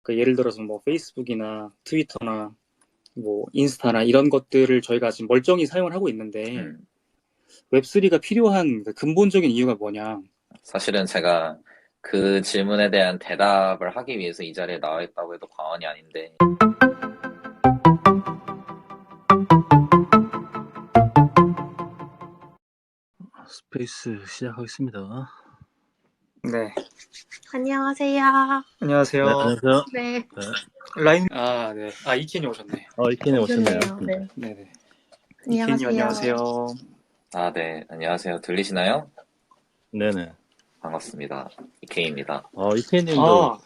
그러니까 예를 들어서 뭐 페이스북이나 트위터나 뭐 인스타나 이런 것들을 저희가 지금 멀쩡히 사용을 하고 있는데 음, 웹3가 필요한 그 근본적인 이유가 뭐냐? 사실은 제가 그 질문에 대한 대답을 하기 위해서 이 자리에 나와 있다고 해도 과언이 아닌데, 스페이스 시작하겠습니다. 네. 안녕하세요. 안녕하세요. 네, 안녕하세요. 네, 라인 네. 이켄이 오셨네. 이케님 오셨네요. 오셨네요. 네. 네네. 이켄님 안녕하세요. 안녕하세요. 아, 네, 안녕하세요. 들리시나요? 네네. 반갑습니다. 이케이입니다. 이케님도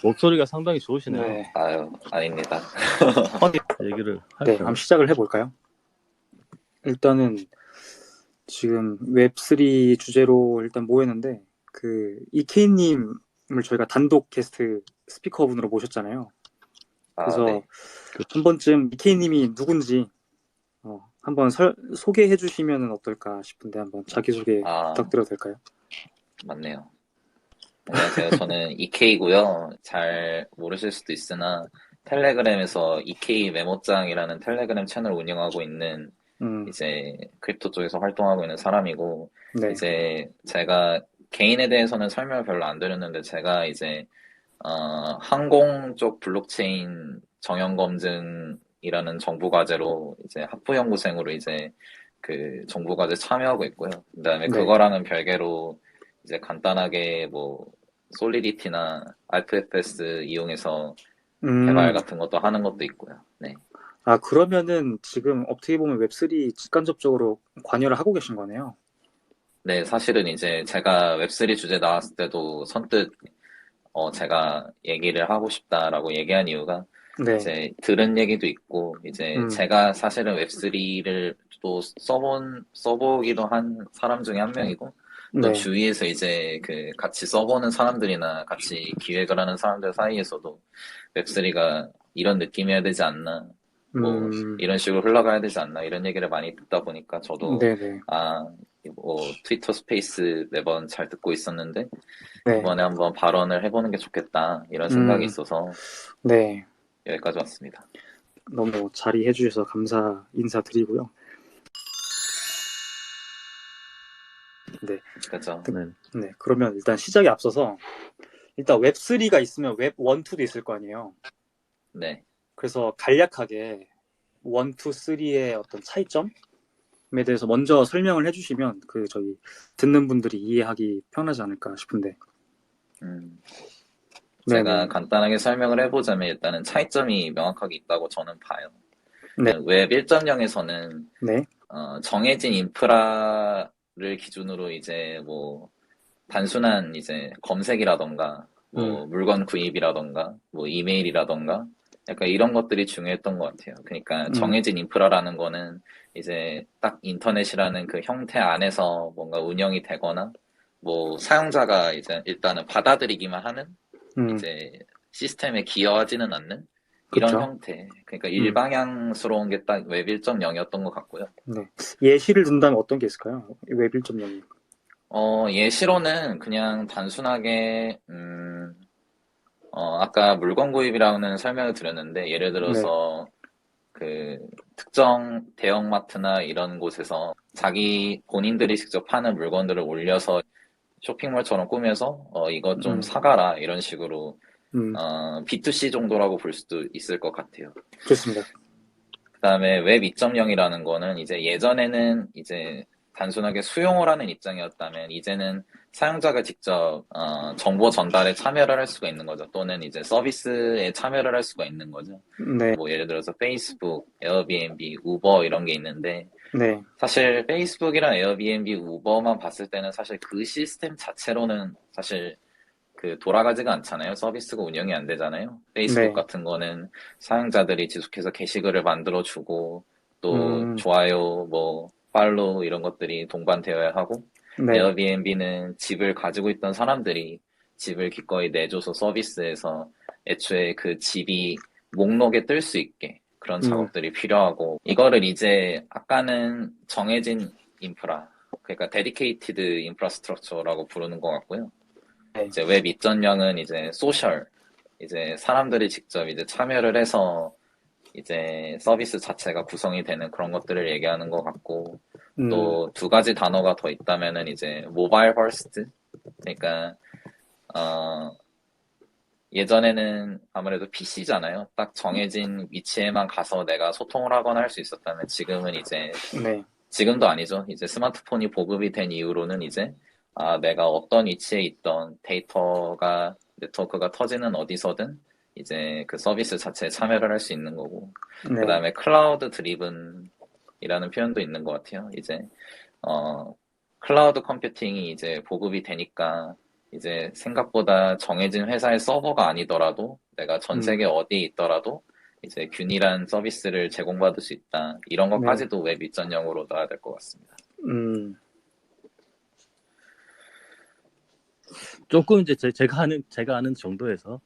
목소리가 상당히 좋으시네요. 네. 아유, 아닙니다. 얘기를 네, 할까요? 한번 시작을 해볼까요? 일단은 지금 웹3 주제로 일단 모였는데 그 이케이님을 저희가 단독 게스트 스피커분으로 모셨잖아요. 아, 그래서 네. 한 번쯤 이케이님이 누군지 한번 소개해 주시면 어떨까 싶은데 한번 자기소개 부탁드려도 될까요? 맞네요. 안녕하세요. 저는 EK고요. 잘 모르실 수도 있으나 텔레그램에서 EK 메모장이라는 텔레그램 채널을 운영하고 있는 이제 크립토 쪽에서 활동하고 있는 사람이고, 네. 이제 제가 개인에 대해서는 설명을 별로 안 드렸는데, 제가 이제 항공 쪽 블록체인 정형 검증이라는 정부 과제로 이제 학부연구생으로 이제 그 정부 과제 참여하고 있고요. 그다음에 네. 그거랑은 별개로 이제 간단하게 뭐 솔리디티나 RTFS 이용해서 개발 같은 것도 하는 것도 있고요. 네. 그러면은 지금 어떻게 보면 웹3 직간접적으로 관여를 하고 계신 거네요. 네, 사실은 이제 제가 웹3 주제 나왔을 때도 선뜻 제가 얘기를 하고 싶다라고 얘기한 이유가 네. 이제 들은 얘기도 있고 이제 제가 사실은 웹3를 또 써보기도 한 사람 중에 한 명이고 또 네. 주위에서 이제 그 같이 써보는 사람들이나 같이 기획을 하는 사람들 사이에서도 웹3가 이런 느낌이어야 되지 않나 뭐 이런 식으로 흘러가야 되지 않나 이런 얘기를 많이 듣다 보니까 저도 네네. 뭐 트위터 스페이스 매번 잘 듣고 있었는데 네. 이번에 한번 발언을 해보는 게 좋겠다 이런 생각이 있어서 네. 여기까지 왔습니다. 너무 자리해 주셔서 인사드리고요. 네. 그렇죠. 네. 그러면 일단 시작에 앞서서 일단 웹3가 있으면 웹 1, 2도 있을 거 아니에요. 네. 그래서 간략하게 1, 2, 3의 어떤 차이점에 대해서 먼저 설명을 해주시면 저희 듣는 분들이 이해하기 편하지 않을까 싶은데. 제가 간단하게 설명을 해보자면 일단은 차이점이 명확하게 있다고 저는 봐요. 네. 웹 1.0에서는 네. 정해진 인프라를 기준으로 이제 뭐 단순한 이제 검색이라던가 뭐 물건 구입이라던가 뭐 이메일이라던가 약간 이런 것들이 중요했던 것 같아요. 그러니까 정해진 인프라라는 거는 이제 딱 인터넷이라는 그 형태 안에서 뭔가 운영이 되거나 뭐 사용자가 이제 일단은 받아들이기만 하는 이제 시스템에 기여하지는 않는 이런 그쵸. 형태. 그러니까 일방향스러운 게 딱 웹 1.0이었던 것 같고요. 네. 예시를 든다면 어떤 게 있을까요? 웹 1.0이. 예시로는 그냥 단순하게 아까 물건 구입이라는 설명을 드렸는데, 예를 들어서, 그, 특정 대형마트나 이런 곳에서 자기 본인들이 직접 파는 물건들을 올려서 쇼핑몰처럼 꾸며서, 이것 좀 사가라, 이런 식으로, B2C 정도라고 볼 수도 있을 것 같아요. 좋습니다. 그 다음에 웹 2.0이라는 거는 이제 예전에는 이제 단순하게 수용을 하는 입장이었다면 이제는 사용자가 직접 정보 전달에 참여를 할 수가 있는 거죠. 또는 이제 서비스에 참여를 할 수가 있는 거죠. 네. 뭐 예를 들어서 페이스북, 에어비앤비, 우버 이런 게 있는데 네. 사실 페이스북이랑 에어비앤비, 우버만 봤을 때는 사실 그 시스템 자체로는 사실 그 돌아가지가 않잖아요. 서비스가 운영이 안 되잖아요. 페이스북 같은 거는 사용자들이 지속해서 게시글을 만들어주고 또 좋아요, 뭐 팔로우 이런 것들이 동반되어야 하고 에어비앤비는 집을 가지고 있던 사람들이 집을 기꺼이 내줘서 서비스에서 애초에 그 집이 목록에 뜰 수 있게 그런 작업들이 필요하고 이거를 이제 아까는 정해진 인프라 그러니까 데디케이티드 인프라스트럭처라고 부르는 것 같고요. 이제 웹 2.0은 이제 소셜 이제 사람들이 직접 이제 참여를 해서 이제 서비스 자체가 구성이 되는 그런 것들을 얘기하는 것 같고, 또 두 가지 단어가 더 있다면은 이제 모바일 퍼스트. 그러니까 예전에는 아무래도 PC잖아요. 딱 정해진 위치에만 가서 내가 소통을 하거나 할 수 있었다면, 지금은 이제 네. 지금도 아니죠. 이제 스마트폰이 보급이 된 이후로는 이제 내가 어떤 위치에 있던 데이터가 네트워크가 터지는 어디서든 이제 그 서비스 자체에 참여를 할 수 있는 거고, 네. 그다음에 클라우드 드리븐이라는 표현도 있는 것 같아요. 이제 클라우드 컴퓨팅이 이제 보급이 되니까 이제 생각보다 정해진 회사의 서버가 아니더라도 내가 전 세계 어디에 있더라도 이제 균일한 서비스를 제공받을 수 있다. 이런 것까지도 웹 2.0으로 넣어야 될 것 같습니다. 조금 이제 제가 아는 정도에서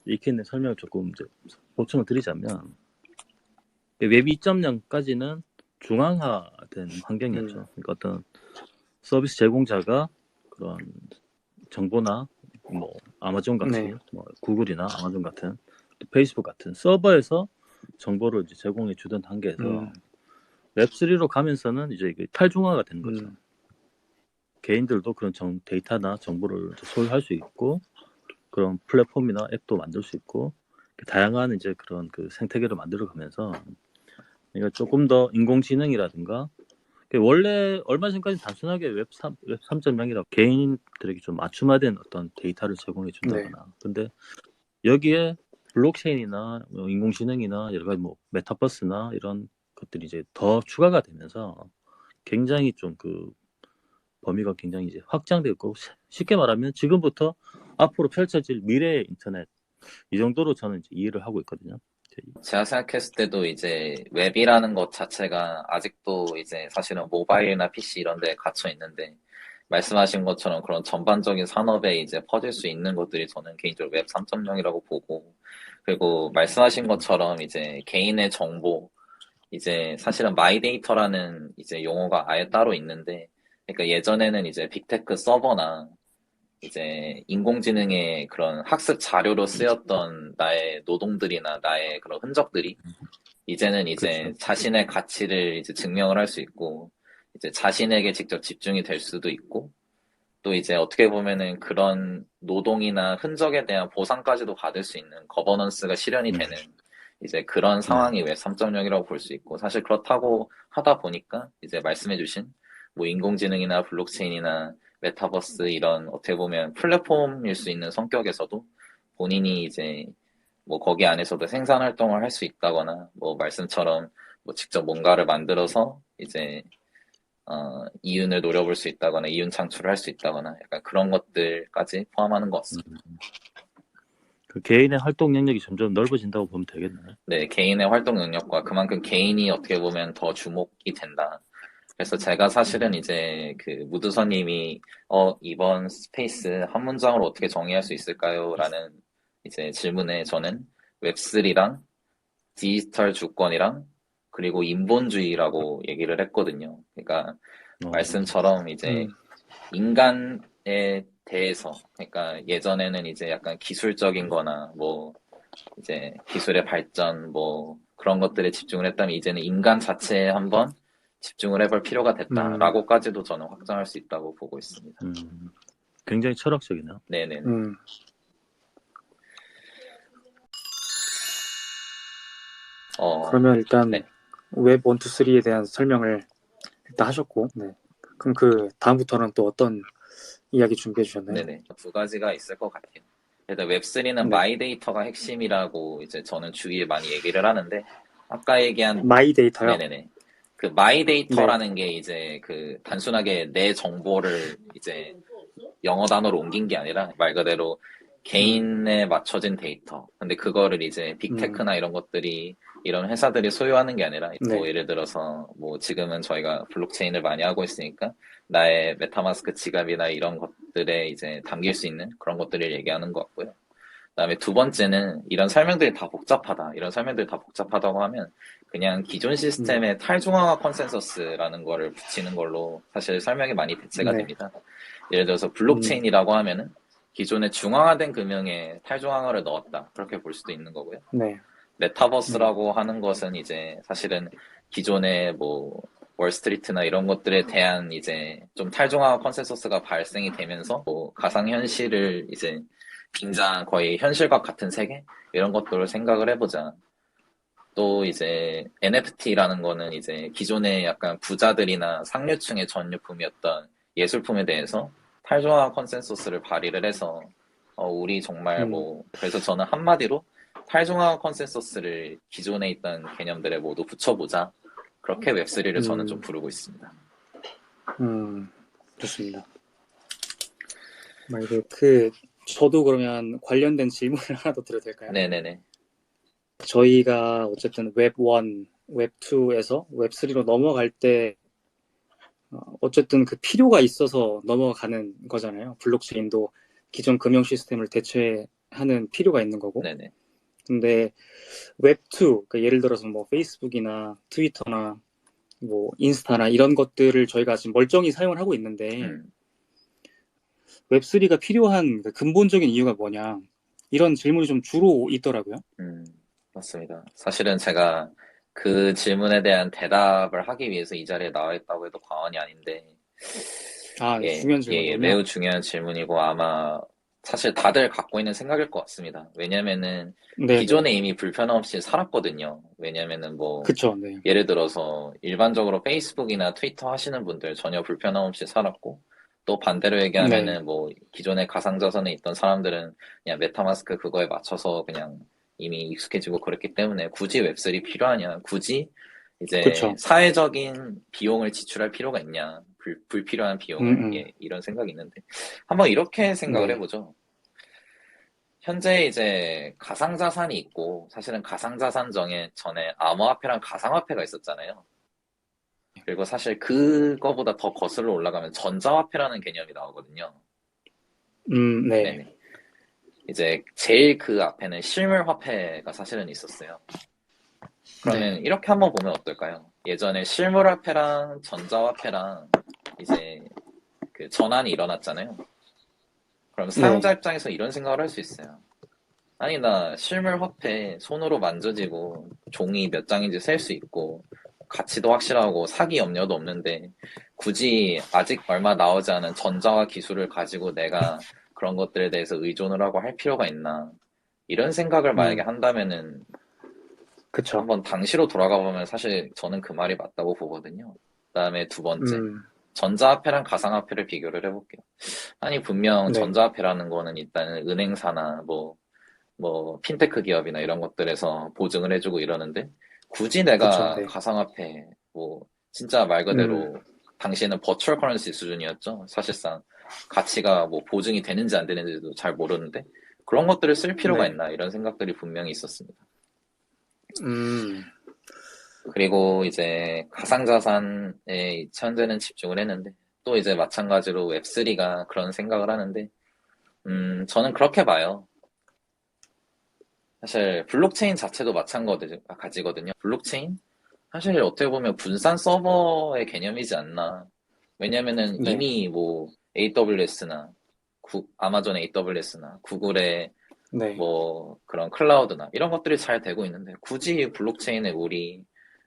익히는 설명을 조금 이제 보충을 드리자면, 웹 2.0까지는 중앙화된 환경이었죠. 그러니까 어떤 서비스 제공자가 그런 정보나 뭐 아마존 같이, 네. 뭐 구글이나 아마존 같은, 또 페이스북 같은 서버에서 정보를 이제 제공해 주던 단계에서 웹3로 가면서는 이제 이게 탈중화가 된 거죠. 개인들도 그런 데이터나 정보를 소유할 수 있고, 그런 플랫폼이나 앱도 만들 수 있고, 다양한 이제 그런 그 생태계를 만들어가면서, 그러니까 조금 더 인공지능이라든가, 원래 얼마 전까지 단순하게 웹 3.0이라 개인들에게 좀 맞춤화된 어떤 데이터를 제공해 준다거나, 근데 여기에 블록체인이나 뭐 인공지능이나 여러 가지 뭐 메타버스나 이런 것들이 이제 더 추가가 되면서 굉장히 좀 그 범위가 굉장히 이제 확장되고, 쉽게 말하면 지금부터 앞으로 펼쳐질 미래의 인터넷, 이 정도로 저는 이제 이해를 하고 있거든요. 제가 생각했을 때도 이제 웹이라는 것 자체가 아직도 이제 사실은 모바일이나 PC 이런 데에 갇혀 있는데, 말씀하신 것처럼 그런 전반적인 산업에 이제 퍼질 수 있는 것들이 저는 개인적으로 웹 3.0이라고 보고, 그리고 말씀하신 것처럼 이제 개인의 정보, 이제 사실은 마이데이터라는 이제 용어가 아예 따로 있는데, 그러니까 예전에는 이제 빅테크 서버나 이제 인공지능의 그런 학습 자료로 쓰였던 나의 노동들이나 나의 그런 흔적들이 이제는 이제 그렇죠. 자신의 가치를 이제 증명을 할 수 있고, 이제 자신에게 직접 집중이 될 수도 있고, 또 이제 어떻게 보면은 그런 노동이나 흔적에 대한 보상까지도 받을 수 있는 거버넌스가 실현이 되는 이제 그런 상황이 웹 3.0이라고 볼 수 있고, 사실 그렇다고 하다 보니까 이제 말씀해주신 뭐 인공지능이나 블록체인이나 메타버스 이런 어떻게 보면 플랫폼일 수 있는 성격에서도 본인이 이제 뭐 거기 안에서도 생산 활동을 할 수 있다거나, 뭐 말씀처럼 뭐 직접 뭔가를 만들어서 이제 이윤을 노려볼 수 있다거나 이윤 창출을 할 수 있다거나, 약간 그런 것들까지 포함하는 것 같습니다. 그 개인의 활동 영역이 점점 넓어진다고 보면 되겠네요. 네, 개인의 활동 영역과 그만큼 개인이 어떻게 보면 더 주목이 된다. 그래서 제가 사실은 이제 그 무드서님이 이번 스페이스 한 문장으로 어떻게 정의할 수 있을까요? 라는 이제 질문에 저는 웹3랑 디지털 주권이랑 그리고 인본주의라고 얘기를 했거든요. 그러니까 말씀처럼 이제 인간에 대해서, 그러니까 예전에는 이제 약간 기술적인 거나 뭐 이제 기술의 발전 뭐 그런 것들에 집중을 했다면, 이제는 인간 자체에 한번 집중을 해볼 필요가 됐다라고까지도 저는 확장할 수 있다고 보고 있습니다. 굉장히 철학적이네요. 네네. 그러면 일단 네. 웹 1, 2, 3에 대한 설명을 일단 하셨고, 네. 그럼 그 다음부터는 또 어떤 이야기 준비해 주셨나요? 네네. 두 가지가 있을 것 같아요. 일단 웹3는 마이데이터가 핵심이라고 이제 저는 주위에 많이 얘기를 하는데, 아까 얘기한 마이데이터요? 네네네. 그 마이데이터라는 게 이제 그 단순하게 내 정보를 이제 영어 단어로 옮긴 게 아니라 말 그대로 개인에 맞춰진 데이터. 근데 그거를 이제 빅테크나 이런 것들이, 이런 회사들이 소유하는 게 아니라, 뭐 예를 들어서 뭐 지금은 저희가 블록체인을 많이 하고 있으니까 나의 메타마스크 지갑이나 이런 것들에 이제 담길 수 있는 그런 것들을 얘기하는 것 같고요. 그다음에 두 번째는 이런 설명들이 다 복잡하다. 이런 설명들이 다 복잡하다고 하면 그냥 기존 시스템의 탈중앙화 컨센서스라는 거를 붙이는 걸로 사실 설명이 많이 대체가 됩니다. 예를 들어서 블록체인이라고 하면은 기존의 중앙화된 금융에 탈중앙화를 넣었다. 그렇게 볼 수도 있는 거고요. 네. 메타버스라고 하는 것은 이제 사실은 기존의 뭐 월스트리트나 이런 것들에 대한 이제 좀 탈중앙화 컨센서스가 발생이 되면서 뭐 가상현실을 이제 빙자한 거의 현실과 같은 세계 이런 것들을 생각을 해보자. 또 이제 NFT라는 거는 이제 기존의 약간 부자들이나 상류층의 전유품이었던 예술품에 대해서 탈중앙화 컨센서스를 발휘를 해서 우리 정말 뭐 그래서 저는 한마디로 탈중앙화 컨센서스를 기존에 있던 개념들에 모두 붙여보자. 그렇게 웹3를 저는 좀 부르고 있습니다. 좋습니다. 저도 그러면 관련된 질문을 하나 더 드려도 될까요? 네네네. 저희가 어쨌든 웹1, 웹2에서 웹3로 넘어갈 때 어쨌든 그 필요가 있어서 넘어가는 거잖아요. 블록체인도 기존 금융 시스템을 대체하는 필요가 있는 거고. 네네. 근데 웹2, 그러니까 예를 들어서 뭐 페이스북이나 트위터나 뭐 인스타나 이런 것들을 저희가 지금 멀쩡히 사용을 하고 있는데 웹3가 필요한 그 근본적인 이유가 뭐냐 이런 질문이 좀 주로 있더라고요. 맞습니다. 사실은 제가 그 질문에 대한 대답을 하기 위해서 이 자리에 나와 있다고 해도 과언이 아닌데 중요한 질문이군요. 매우 중요한 질문이고 아마 사실 다들 갖고 있는 생각일 것 같습니다. 왜냐면은 기존에 이미 불편 없이 살았거든요. 왜냐면은 뭐 그쵸, 네. 예를 들어서 일반적으로 페이스북이나 트위터 하시는 분들 전혀 불편함 없이 살았고 또 반대로 얘기하면은 뭐 기존에 가상자산에 있던 사람들은 그냥 메타마스크 그거에 맞춰서 그냥 이미 익숙해지고 그랬기 때문에 굳이 웹3 필요하냐? 굳이 이제 그쵸. 사회적인 비용을 지출할 필요가 있냐? 불필요한 비용을 이런 생각이 있는데 한번 이렇게 생각을 해보죠. 현재 이제 가상자산이 있고 사실은 가상자산 전에 암호화폐랑 가상화폐가 있었잖아요. 그리고 사실 그거보다 더 거슬러 올라가면 전자화폐라는 개념이 나오거든요. 네네. 이제 제일 그 앞에는 실물화폐가 사실은 있었어요. 그러면 이렇게 한번 보면 어떨까요? 예전에 실물화폐랑 전자화폐랑 이제 그 전환이 일어났잖아요. 그럼 사용자 입장에서 이런 생각을 할 수 있어요. 아니 나 실물화폐 손으로 만져지고 종이 몇 장인지 셀 수 있고 가치도 확실하고 사기 염려도 없는데 굳이 아직 얼마 나오지 않은 전자화 기술을 가지고 내가 그런 것들에 대해서 의존을 하고 할 필요가 있나 이런 생각을 만약에 한다면은 그쵸. 한번 당시로 돌아가 보면 사실 저는 그 말이 맞다고 보거든요. 그다음에 두 번째 전자화폐랑 가상화폐를 비교를 해볼게요. 아니 분명 전자화폐라는 거는 일단은 은행사나 뭐 핀테크 기업이나 이런 것들에서 보증을 해주고 이러는데 굳이 내가 가상화폐 뭐 진짜 말 그대로 당시에는 버추얼 커런시 수준이었죠. 사실상 가치가 뭐 보증이 되는지 안 되는지도 잘 모르는데 그런 것들을 쓸 필요가 있나 이런 생각들이 분명히 있었습니다. 그리고 이제 가상자산에 현재는 집중을 했는데 또 이제 마찬가지로 웹3가 그런 생각을 하는데 저는 그렇게 봐요. 사실 블록체인 자체도 마찬가지거든요. 블록체인? 사실 어떻게 보면 분산 서버의 개념이지 않나. 왜냐면은 이미 뭐 AWS나 아마존의 AWS나 구글의 뭐 그런 클라우드나 이런 것들이 잘 되고 있는데 굳이 블록체인에 우리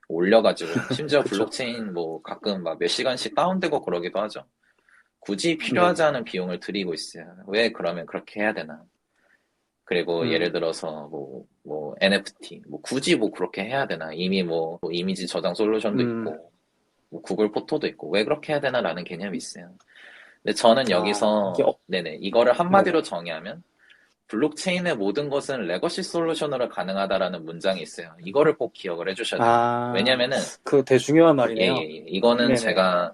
올려가지고 심지어 블록체인 뭐 가끔 막 몇 시간씩 다운되고 그러기도 하죠. 굳이 필요하지 않은 비용을 들이고 있어요. 왜 그러면 그렇게 해야 되나? 그리고 예를 들어서 뭐 NFT 뭐 굳이 뭐 그렇게 해야 되나? 이미 뭐 이미지 저장 솔루션도 있고 뭐 구글 포토도 있고 왜 그렇게 해야 되나라는 개념이 있어요. 근데 저는 여기서 이거를 한마디로 정의하면 블록체인의 모든 것은 레거시 솔루션으로 가능하다라는 문장이 있어요. 이거를 꼭 기억을 해주셔야 돼요. 왜냐면은 그 되게 중요한 말이네요. 이거는 제가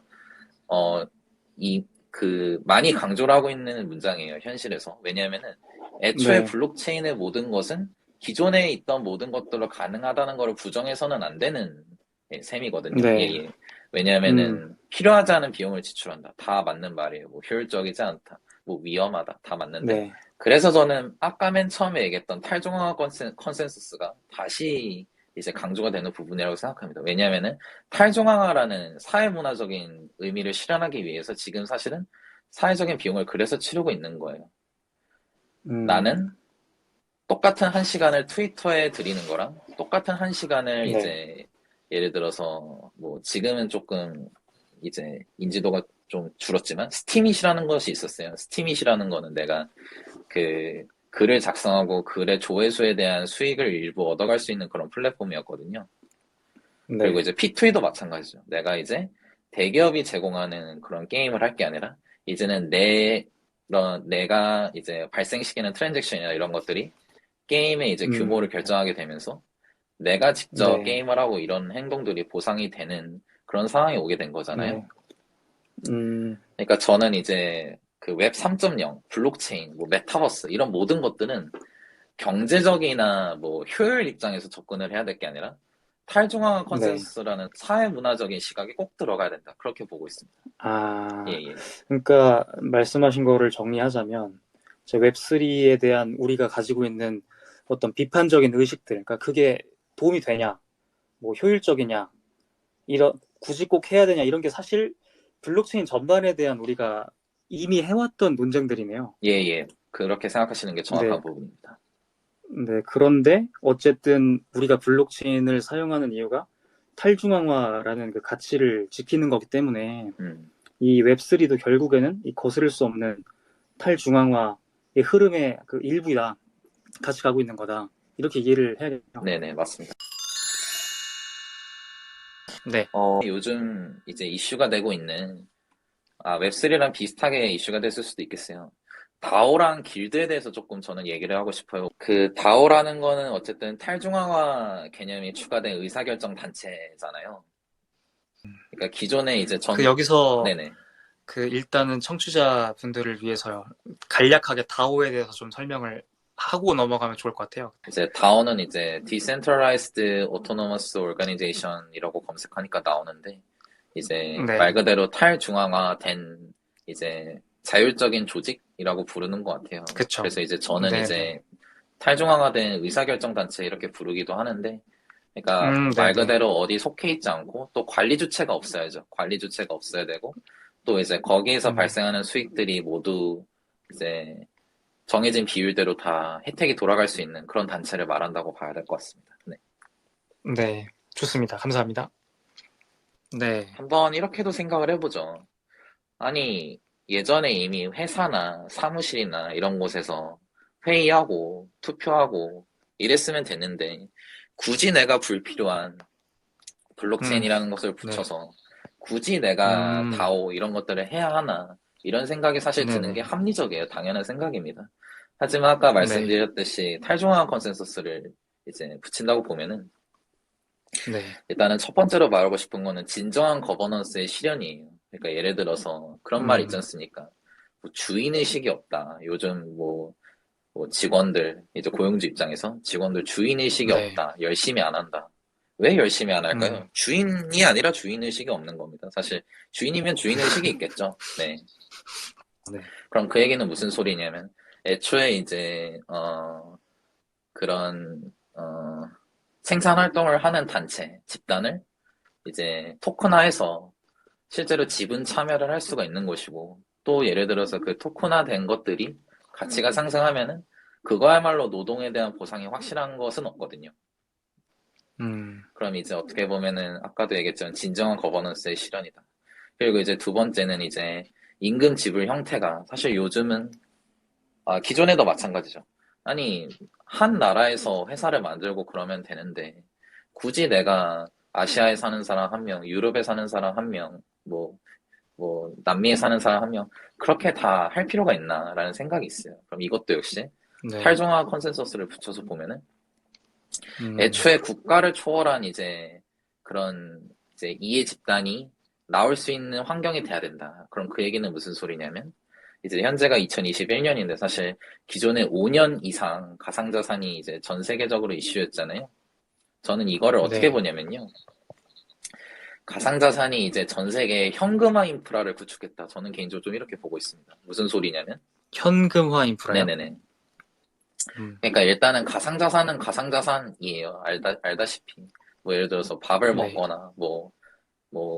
많이 강조를 하고 있는 문장이에요. 현실에서. 왜냐면은 애초에 블록체인의 모든 것은 기존에 있던 모든 것들로 가능하다는 걸 부정해서는 안 되는 셈이거든요. 왜냐면은 필요하지 않은 비용을 지출한다. 다 맞는 말이에요. 뭐 효율적이지 않다. 뭐 위험하다. 다 맞는데. 그래서 저는 아까 맨 처음에 얘기했던 탈중앙화 컨센서스가 다시 이제 강조가 되는 부분이라고 생각합니다. 왜냐면은 탈중앙화라는 사회문화적인 의미를 실현하기 위해서 지금 사실은 사회적인 비용을 그래서 치르고 있는 거예요. 나는 똑같은 1시간을 트위터에 들이는 거랑 똑같은 1시간을 네. 이제 예를 들어서 뭐 지금은 조금 이제 인지도가 좀 줄었지만 스팀잇이라는 것이 있었어요. 스팀잇이라는 거는 내가 그 글을 작성하고 글의 조회수에 대한 수익을 일부 얻어갈 수 있는 그런 플랫폼이었거든요. 네. 그리고 이제 P2E도 마찬가지죠. 내가 이제 대기업이 제공하는 그런 게임을 할 게 아니라 이제는 내가 이제 발생시키는 트랜잭션이나 이런 것들이 게임의 이제 규모를 결정하게 되면서 내가 직접 네. 게임을 하고 이런 행동들이 보상이 되는 그런 상황이 오게 된 거잖아요. 네. 그러니까 저는 이제 그 웹 3.0, 블록체인, 뭐 메타버스 이런 모든 것들은 경제적이나 뭐 효율 입장에서 접근을 해야 될 게 아니라 탈중앙화 컨센서스라는 사회 문화적인 시각이 꼭 들어가야 된다. 그렇게 보고 있습니다. 예. 그러니까 말씀하신 거를 정리하자면 웹3에 대한 우리가 가지고 있는 어떤 비판적인 의식들, 그러니까 그게 도움이 되냐, 뭐 효율적이냐, 굳이 꼭 해야 되냐 이런 게 사실 블록체인 전반에 대한 우리가 이미 해왔던 논쟁들이네요. 예. 그렇게 생각하시는 게 정확한 부분입니다. 네, 그런데 어쨌든 우리가 블록체인을 사용하는 이유가 탈중앙화라는 그 가치를 지키는 거기 때문에 이 웹3도 결국에는 이 거스를 수 없는 탈중앙화의 흐름의 그 일부이다. 같이 가고 있는 거다. 이렇게 이해를 해야겠죠. 네네, 맞습니다. 네. 요즘 이제 이슈가 되고 있는 웹3랑 비슷하게 이슈가 됐을 수도 있겠어요. 다오랑 길드에 대해서 조금 저는 얘기를 하고 싶어요. 그 다오라는 거는 어쨌든 탈중앙화 개념이 추가된 의사결정 단체잖아요. 그러니까 기존에 이제 여기서 네네. 일단은 청취자분들을 위해서요. 간략하게 다오에 대해서 좀 설명을 하고 넘어가면 좋을 것 같아요. 이제 다오는 이제 Decentralized Autonomous Organization이라고 검색하니까 나오는데 이제 말 그대로 탈중앙화된 이제 자율적인 조직이라고 부르는 것 같아요. 그쵸. 그래서 이제 저는 이제 탈중앙화된 의사결정 단체 이렇게 부르기도 하는데, 그러니까 말 그대로 어디 속해 있지 않고 또 관리 주체가 없어야죠. 관리 주체가 없어야 되고 또 이제 거기에서 발생하는 수익들이 모두 이제 정해진 비율대로 다 혜택이 돌아갈 수 있는 그런 단체를 말한다고 봐야 될 것 같습니다. 네, 좋습니다. 감사합니다. 네. 한번 이렇게도 생각을 해보죠. 아니, 예전에 이미 회사나 사무실이나 이런 곳에서 회의하고 투표하고 이랬으면 됐는데 굳이 내가 불필요한 블록체인이라는 것을 붙여서 굳이 내가 다오 이런 것들을 해야 하나 이런 생각이 사실 드는 게 합리적이에요. 당연한 생각입니다. 하지만 아까 말씀드렸듯이 탈중앙화 컨센서스를 이제 붙인다고 보면은 일단은 첫 번째로 말하고 싶은 거는 진정한 거버넌스의 실현이에요. 그러니까 예를 들어서 그런 말 있지 않습니까? 뭐 주인의식이 없다. 요즘 뭐 직원들, 이제 고용주 입장에서 직원들 주인의식이 없다. 열심히 안 한다. 왜 열심히 안 할까요? 주인이 아니라 주인의식이 없는 겁니다. 사실 주인이면 주인의식이 있겠죠. 네. 그럼 그 얘기는 무슨 소리냐면 애초에 이제 그런 생산 활동을 하는 단체, 집단을 이제 토큰화해서 실제로 지분 참여를 할 수가 있는 것이고 또 예를 들어서 그 토큰화된 것들이 가치가 상승하면은 그거야말로 노동에 대한 보상이 확실한 것은 없거든요. 그럼 이제 어떻게 보면은 아까도 얘기했지만 진정한 거버넌스의 실현이다. 그리고 이제 두 번째는 이제 임금 지불 형태가 사실 요즘은 기존에도 마찬가지죠. 아니 한 나라에서 회사를 만들고 그러면 되는데 굳이 내가 아시아에 사는 사람 1명, 유럽에 사는 사람 1명, 뭐 남미에 사는 사람 1명 그렇게 다 할 필요가 있나라는 생각이 있어요. 그럼 이것도 역시 탈중앙화 컨센서스를 붙여서 보면은 애초에 국가를 초월한 이제 그런 이제 이해 집단이 나올 수 있는 환경이 돼야 된다. 그럼 그 얘기는 무슨 소리냐면 이제 현재가 2021년인데 사실 기존에 5년 이상 가상자산이 이제 전 세계적으로 이슈였잖아요. 저는 이거를 어떻게 보냐면요. 가상자산이 이제 전 세계 현금화 인프라를 구축했다. 저는 개인적으로 좀 이렇게 보고 있습니다. 무슨 소리냐면 현금화 인프라요? 네네네. 그러니까 일단은 가상자산은 가상자산이에요. 알다시피. 뭐 예를 들어서 밥을 먹거나 뭐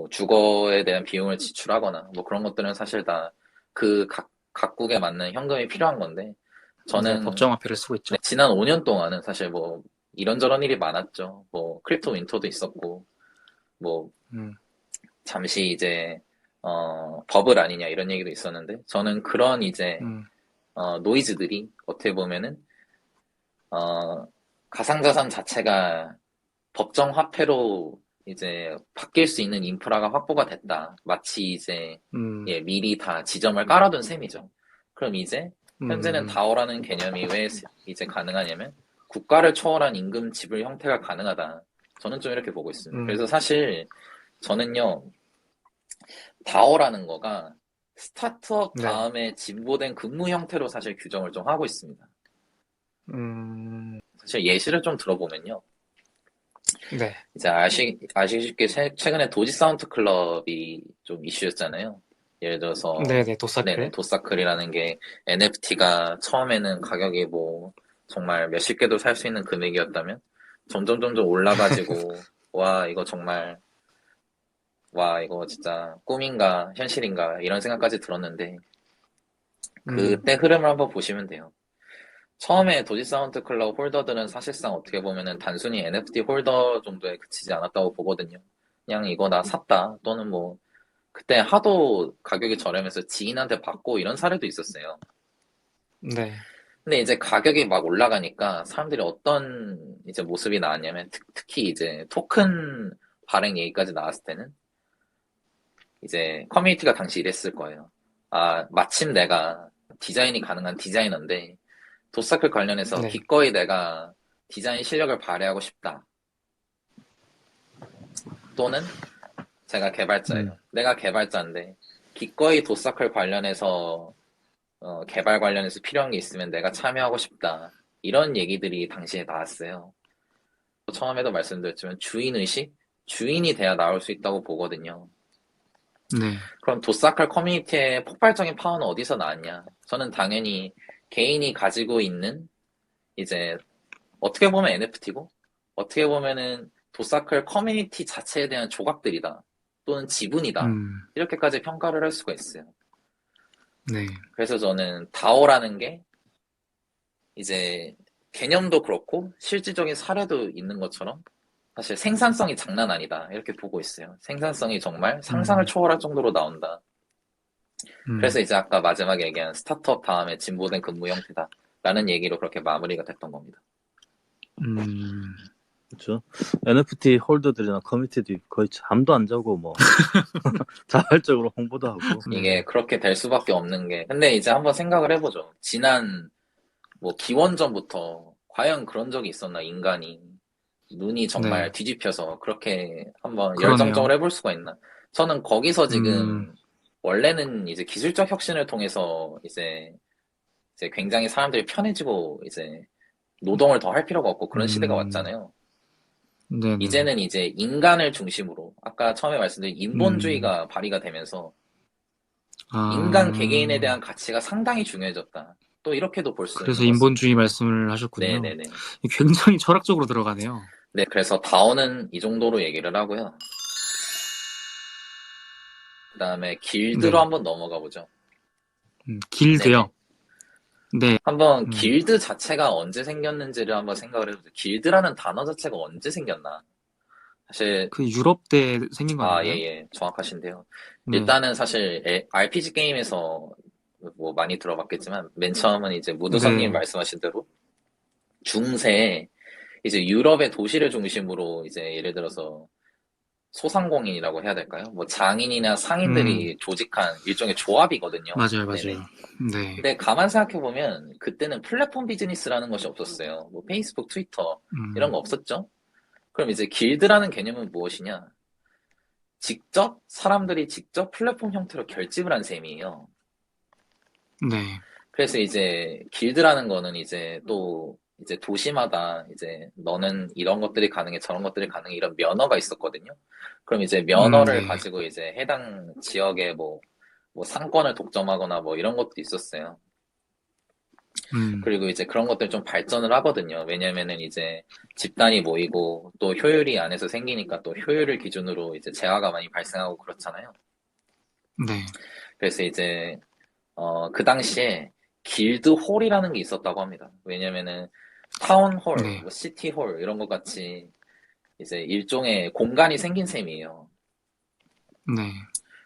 주거에 대한 비용을 지출하거나 뭐 그런 것들은 사실 다 그 각국에 맞는 현금이 필요한 건데 저는 법정화폐를 쓰고 있죠. 네, 지난 5년 동안은 사실 뭐 이런저런 일이 많았죠. 뭐 크립토 윈터도 있었고 뭐 음, 잠시 이제 버블 아니냐 이런 얘기도 있었는데 저는 그런 이제 음, 노이즈들이 어떻게 보면은 가상자산 자체가 법정 화폐로 이제 바뀔 수 있는 인프라가 확보가 됐다. 마치 이제 예, 미리 다 지점을 깔아둔 셈이죠. 그럼 이제 현재는 다오라는 개념이 왜 이제 가능하냐면 국가를 초월한 임금 지불 형태가 가능하다. 저는 좀 이렇게 보고 있습니다. 그래서 사실 저는요, 다오라는 거가 스타트업 네. 다음에 진보된 근무 형태로 사실 규정을 좀 하고 있습니다. 사실 예시를 좀 들어보면요. 네. 이제 아시겠게 최근에 도지 사운드 클럽이 좀 이슈였잖아요. 예를 들어서 네네, 도사클. 네네, 도사클이라는 게 NFT가 처음에는 가격이 뭐 정말 몇십 개도 살 수 있는 금액이었다면 점점 올라가지고 와 이거 정말 와 이거 진짜 꿈인가 현실인가 이런 생각까지 들었는데 그때 흐름을 한번 보시면 돼요. 처음에 도지 사운드 클럽 홀더들은 사실상 어떻게 보면은 단순히 NFT 홀더 정도에 그치지 않았다고 보거든요. 그냥 이거 나 샀다 또는 뭐 그때 하도 가격이 저렴해서 지인한테 받고 이런 사례도 있었어요. 네. 근데 이제 가격이 막 올라가니까 사람들이 어떤 이제 모습이 나왔냐면 특히 이제 토큰 발행 얘기까지 나왔을 때는 이제 커뮤니티가 당시 이랬을 거예요. 아, 마침 내가 디자인이 가능한 디자이너인데 도사클 관련해서 네. 기꺼이 내가 디자인 실력을 발휘하고 싶다. 또는 제가 개발자예요. 내가 개발자인데 기꺼이 도사클 관련해서 개발 관련해서 필요한 게 있으면 내가 참여하고 싶다. 이런 얘기들이 당시에 나왔어요. 처음에도 말씀드렸지만 주인의식? 주인이 돼야 나올 수 있다고 보거든요. 네. 그럼 도사클 커뮤니티의 폭발적인 파워는 어디서 나왔냐? 저는 당연히 개인이 가지고 있는 이제 어떻게 보면 NFT고 어떻게 보면은 도사클 커뮤니티 자체에 대한 조각들이다. 또는 지분이다. 이렇게까지 평가를 할 수가 있어요. 네. 그래서 저는 다오라는 게 이제 개념도 그렇고 실질적인 사례도 있는 것처럼 사실 생산성이 장난 아니다. 이렇게 보고 있어요. 생산성이 정말 상상을 초월할 정도로 나온다. 그래서 이제 아까 마지막에 얘기한 스타트업 다음에 진보된 근무 형태다. 라는 얘기로 그렇게 마무리가 됐던 겁니다. 그렇죠. NFT 홀더들이나 커뮤니티도 거의 잠도 안 자고 뭐 자발적으로 홍보도 하고. 이게 그렇게 될 수밖에 없는 게 근데 이제 한번 생각을 해보죠. 지난 뭐 기원전부터 과연 그런 적이 있었나 인간이 눈이 정말 네. 뒤집혀서 그렇게 한번 그러네요. 열정적으로 해볼 수가 있나. 저는 거기서 지금 원래는 이제 기술적 혁신을 통해서 이제 굉장히 사람들이 편해지고 이제 노동을 더 할 필요가 없고 그런 시대가 왔잖아요. 네네. 이제는 이제 인간을 중심으로 아까 처음에 말씀드린 인본주의가 발휘가 되면서 인간 개개인에 대한 가치가 상당히 중요해졌다. 또 이렇게도 볼 수 있는 그래서 것 인본주의 말씀을 하셨군요. 네네네. 굉장히 철학적으로 들어가네요. 네, 그래서 다오는 이 정도로 얘기를 하고요. 그 다음에 길드로 네. 한번 넘어가 보죠. 길드요. 네. 한번 길드 자체가 언제 생겼는지를 한번 생각을 해보죠. 길드라는 단어 자체가 언제 생겼나? 사실 그 유럽 때 생긴 거 아닌가요? 예, 정확하신데요. 네. 일단은 사실 RPG 게임에서 뭐 많이 들어봤겠지만 맨 처음은 이제 무드선님 네. 말씀하신 대로 중세에 이제 유럽의 도시를 중심으로 이제 예를 들어서 소상공인이라고 해야 될까요? 뭐 장인이나 상인들이 조직한 일종의 조합이거든요. 맞아요, 네네. 맞아요. 네. 근데 가만 생각해보면 그때는 플랫폼 비즈니스라는 것이 없었어요. 뭐 페이스북, 트위터 이런 거 없었죠? 그럼 이제 길드라는 개념은 무엇이냐? 사람들이 직접 플랫폼 형태로 결집을 한 셈이에요. 네. 그래서 이제 길드라는 거는 이제 또 이제 도시마다 이제 너는 이런 것들이 가능해 저런 것들이 가능해 이런 면허가 있었거든요. 그럼 이제 면허를 네. 가지고 이제 해당 지역의 뭐 상권을 독점하거나 뭐 이런 것도 있었어요. 그리고 이제 그런 것들 좀 발전을 하거든요. 왜냐면은 이제 집단이 모이고 또 효율이 안에서 생기니까 또 효율을 기준으로 이제 재화가 많이 발생하고 그렇잖아요. 네. 그래서 이제 그 당시에 길드홀이라는 게 있었다고 합니다. 왜냐면은 타운홀, 네. 뭐 시티홀 이런 것 같이 이제 일종의 공간이 생긴 셈이에요. 네.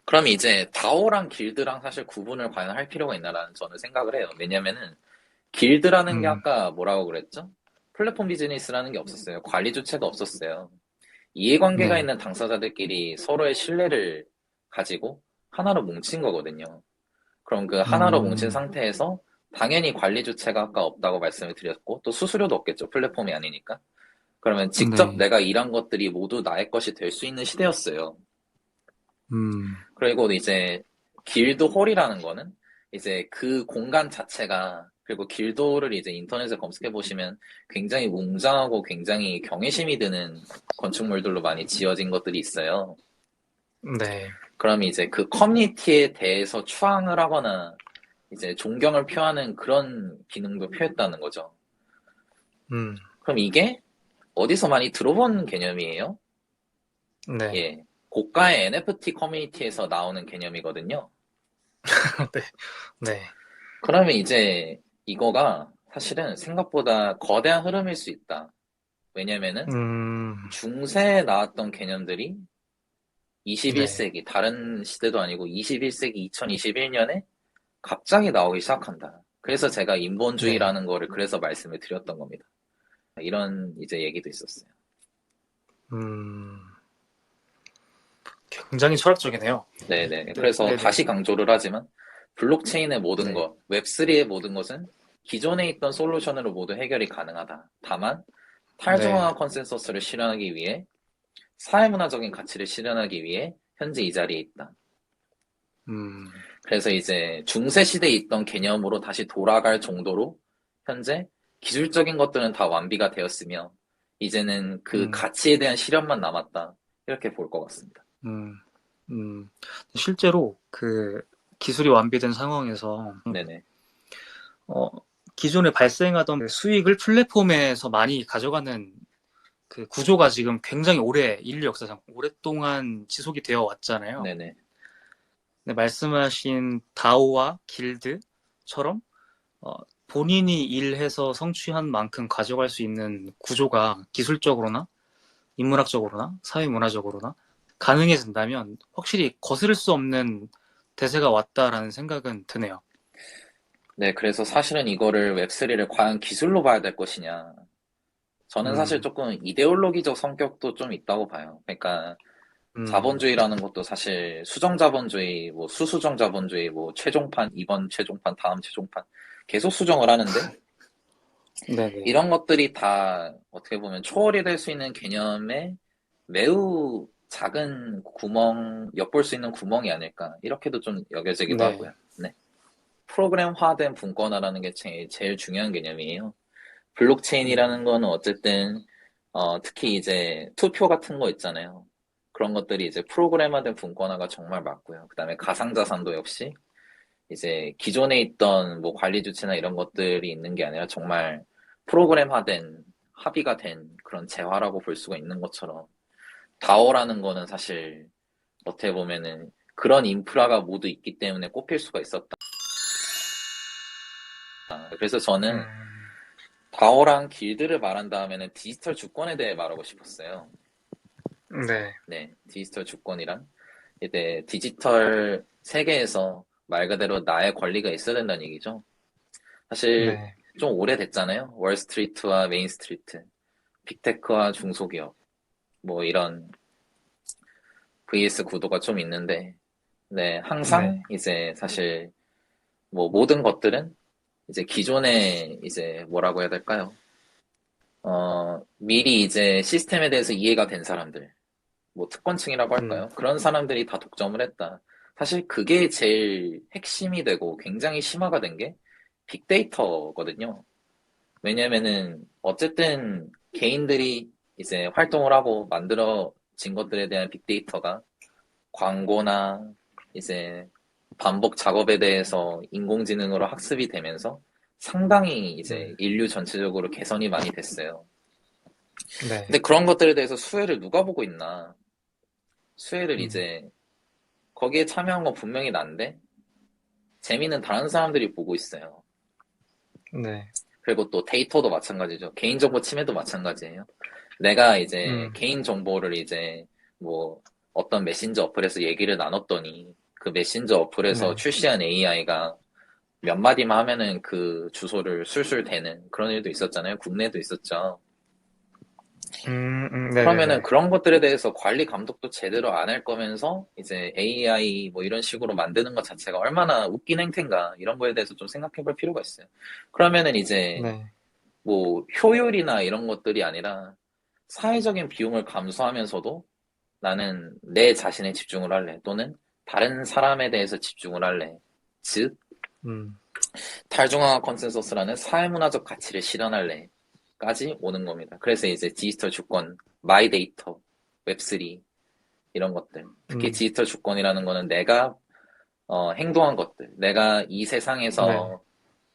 그럼 이제 다오랑 길드랑 사실 구분을 과연 할 필요가 있나라는 저는 생각을 해요. 왜냐면은 길드라는 게 음, 아까 뭐라고 그랬죠? 플랫폼 비즈니스라는 게 없었어요. 관리 주체가 없었어요. 이해관계가 네. 있는 당사자들끼리 서로의 신뢰를 가지고 하나로 뭉친 거거든요. 그럼 그 하나로 뭉친 음, 상태에서 당연히 관리 주체가 아까 없다고 말씀을 드렸고 또 수수료도 없겠죠. 플랫폼이 아니니까. 그러면 직접 네. 내가 일한 것들이 모두 나의 것이 될 수 있는 시대였어요. 음, 그리고 이제 길드홀이라는 거는 이제 그 공간 자체가 그리고 길드홀을 이제 인터넷에 검색해 보시면 굉장히 웅장하고 굉장히 경외심이 드는 건축물들로 많이 지어진 것들이 있어요. 네. 그럼 이제 그 커뮤니티에 대해서 추앙을 하거나 이제 존경을 표하는 그런 기능도 표했다는 거죠. 음, 그럼 이게 어디서 많이 들어본 개념이에요? 네. 예. 고가의 NFT 커뮤니티에서 나오는 개념이거든요. 네. 네. 그러면 이제 이거가 사실은 생각보다 거대한 흐름일 수 있다. 왜냐면은 음, 중세에 나왔던 개념들이 네. 21세기, 다른 시대도 아니고 21세기 2021년에 갑자기 나오기 시작한다. 그래서 제가 네. 인본주의라는 거를 그래서 말씀을 드렸던 겁니다. 이런 이제 얘기도 있었어요. 음, 굉장히 철학적이네요. 네네. 네, 그래서 네네. 다시 강조를 하지만 블록체인의 모든 네. 것, 웹3의 모든 것은 기존에 있던 솔루션으로 모두 해결이 가능하다. 다만 네. 탈중앙화 컨센서스를 실현하기 위해 사회문화적인 가치를 실현하기 위해 현재 이 자리에 있다. 음, 그래서 이제 중세 시대에 있던 개념으로 다시 돌아갈 정도로 현재 기술적인 것들은 다 완비가 되었으며 이제는 그 음, 가치에 대한 실현만 남았다. 이렇게 볼 것 같습니다. 음, 음. 실제로 그 기술이 완비된 상황에서 네네. 어, 기존에 발생하던 그 수익을 플랫폼에서 많이 가져가는 그 구조가 지금 굉장히 인류 역사상 오랫동안 지속이 되어 왔잖아요. 네네. 근데 말씀하신 다오와 길드처럼 어, 본인이 일해서 성취한 만큼 가져갈 수 있는 구조가 기술적으로나 인문학적으로나 사회문화적으로나 가능해진다면 확실히 거스를 수 없는 대세가 왔다라는 생각은 드네요. 네, 그래서 사실은 이거를 웹3를 과연 기술로 봐야 될 것이냐. 저는 사실 음, 조금 이데올로기적 성격도 좀 있다고 봐요. 그러니까 음, 자본주의라는 것도 사실 수정자본주의, 뭐 수수정자본주의, 뭐 최종판, 이번 최종판, 다음 최종판 계속 수정을 하는데 네네. 이런 것들이 다 어떻게 보면 초월이 될 수 있는 개념에 매우 작은 구멍, 엿볼 수 있는 구멍이 아닐까 이렇게도 좀 여겨지기도 네. 하고요. 네. 프로그램화된 분권화라는 게 제일 중요한 개념이에요. 블록체인이라는 거는 어쨌든 특히 이제 투표 같은 거 있잖아요. 그런 것들이 이제 프로그램화된 분권화가 정말 맞고요. 그다음에 가상자산도 역시 이제 기존에 있던 뭐 관리 주체나 이런 것들이 있는 게 아니라 정말 프로그램화된 합의가 된 그런 재화라고 볼 수가 있는 것처럼 다오라는 거는 사실 어떻게 보면은 그런 인프라가 모두 있기 때문에 꼽힐 수가 있었다. 그래서 저는 음, 다오랑 길드를 말한 다음에는 디지털 주권에 대해 말하고 싶었어요. 네. 네, 디지털 주권이란 이제 디지털 세계에서 말 그대로 나의 권리가 있어야 된다는 얘기죠. 사실 네. 좀 오래됐잖아요. 월스트리트와 메인스트리트, 빅테크와 중소기업, 뭐 이런 VS 구도가 좀 있는데, 네, 네. 항상 이제 사실 뭐 모든 것들은 이제 기존에 이제 뭐라고 해야 될까요? 미리 이제 시스템에 대해서 이해가 된 사람들, 뭐 특권층이라고 음, 할까요? 그런 사람들이 다 독점을 했다. 사실 그게 제일 핵심이 되고 굉장히 심화가 된 게 빅데이터거든요. 왜냐면은 어쨌든 개인들이 이제 활동을 하고 만들어진 것들에 대한 빅데이터가 광고나 이제 반복 작업에 대해서 인공지능으로 학습이 되면서 상당히 이제 음, 인류 전체적으로 개선이 많이 됐어요. 네. 근데 그런 것들에 대해서 수혜를 누가 보고 있나? 수혜를 음, 이제 거기에 참여한 건 분명히 난데 재미는 다른 사람들이 보고 있어요. 네. 그리고 또 데이터도 마찬가지죠. 개인정보 침해도 마찬가지예요. 내가 이제 음. 개인정보를 이제 뭐 어떤 메신저 어플에서 얘기를 나눴더니 그 메신저 어플에서 네. 출시한 AI가 몇 마디만 하면은 그 주소를 술술 대는 그런 일도 있었잖아요. 국내에도 있었죠. 그러면은 네네네. 그런 것들에 대해서 관리 감독도 제대로 안 할 거면서 이제 AI 뭐 이런 식으로 만드는 것 자체가 얼마나 웃긴 행태인가 이런 거에 대해서 좀 생각해 볼 필요가 있어요. 그러면은 이제 네. 뭐 효율이나 이런 것들이 아니라 사회적인 비용을 감수하면서도 나는 내 자신에 집중을 할래. 또는 다른 사람에 대해서 집중을 할래. 즉, 음. 탈중앙화 컨센서스라는 사회문화적 가치를 실현할래. 까지 오는 겁니다. 그래서 이제 디지털 주권, 마이 데이터, 웹3 이런 것들. 특히 음. 디지털 주권이라는 거는 내가 행동한 것들, 내가 이 네. 세상에서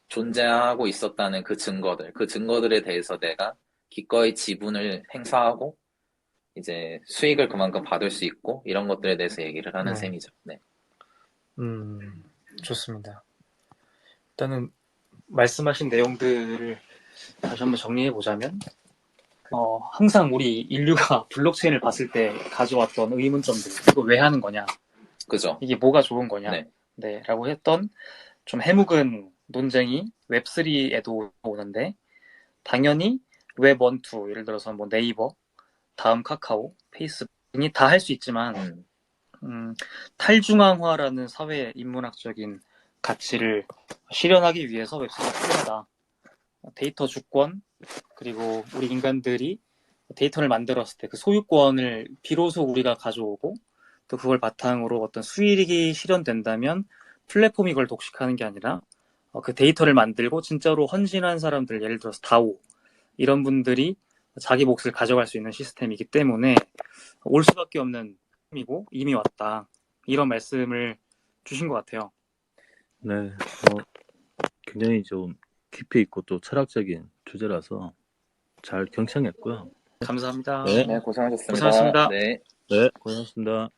존재하고 있었다는 그 증거들, 그 증거들에 대해서 내가 기꺼이 지분을 행사하고 이제 수익을 그만큼 받을 수 있고 이런 것들에 대해서 얘기를 하는 네. 셈이죠. 네. 좋습니다. 일단은 말씀하신 내용들을 다시 한번 정리해 보자면, 항상 우리 인류가 블록체인을 봤을 때 가져왔던 의문점들, 이거 왜 하는 거냐? 그죠? 이게 뭐가 좋은 거냐? 네. 네, 라고 했던 좀 해묵은 논쟁이 웹3에도 오는데, 당연히 웹 1, 2, 예를 들어서 뭐 네이버, 다음 카카오, 페이스북이 다 할 수 있지만, 탈중앙화라는 사회 인문학적인 가치를 실현하기 위해서 웹3가 필요하다. 데이터 주권, 그리고 우리 인간들이 데이터를 만들었을 때 그 소유권을 비로소 우리가 가져오고 또 그걸 바탕으로 어떤 수익이 실현된다면 플랫폼이 그걸 독식하는 게 아니라 그 데이터를 만들고 진짜로 헌신한 사람들, 예를 들어서 다오 이런 분들이 자기 몫을 가져갈 수 있는 시스템이기 때문에 올 수밖에 없는 시스템이고 이미 왔다. 이런 말씀을 주신 것 같아요. 네, 굉장히 좀 깊이 있고 또 철학적인 주제라서 잘 경청했고요. 감사합니다. 네, 네, 고생하셨습니다. 고생하셨습니다. 네. 네, 고생하셨습니다.